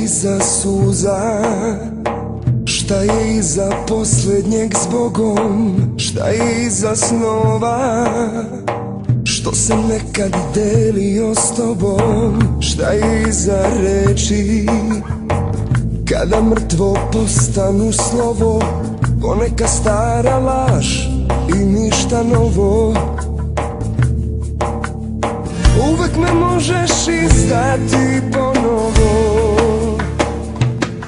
iza suza? Šta je iza posljednjeg zbogom? Šta je iza snova što sam nekad delio s tobom? Šta je iza reči kada mrtvo postanu slovo? Poneka stara laž i ništa novo. Uvek me možeš izdati ponovo.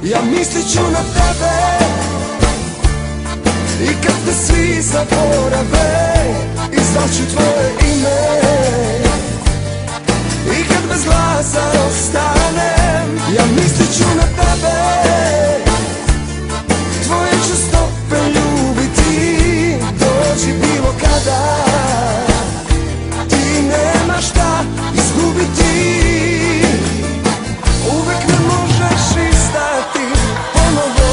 Ja mislit ću na tebe i kad te svi zaborave, izdaću tvoje ime. I kad bez glasa ostanem, ja mislit ću na tebe. Tvoje ću stope ljubiti, dođi bilo kada. Ti nemaš šta izgubiti. Uvek me možeš izdati ponovo.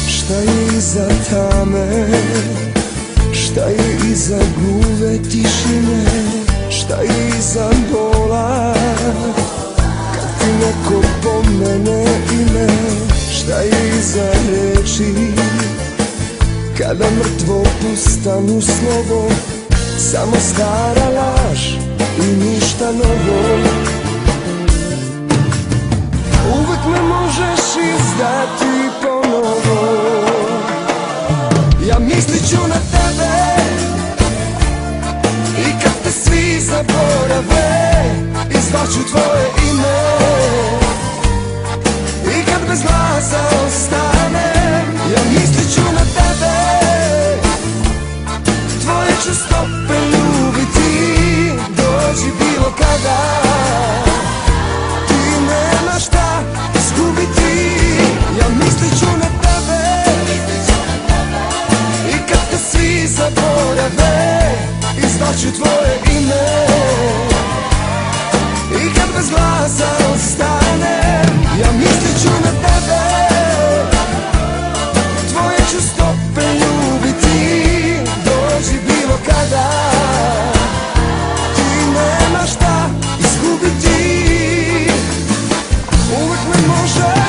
Šta je iza tame? Šta je iza gluve tišine? Šta je iza bola kad ti neko pomene ime? Šta je iza reči kada mrtvo postanu slovo? Samo stara laž i ništa novo. Uvek me možeš izdati ponovo. Ja mislit ću na tebe i kad te svi zaborave, izdaću tvoje ime. I kad bez glasa ostanem, ja mislit ću na tebe. Tvoje ću stope ljubiti, dođi bilo kada. Ti nemaš šta izgubiti. Ja mislit ću na tebe i kad te svi zaborave, izdaću tvoje ime. I kad bez glasa ostanem, ja mislit ću na tebe. Tvoje ću stope ljubiti, dođi bilo kada. Ti nemaš šta izgubiti. Uvek me možeš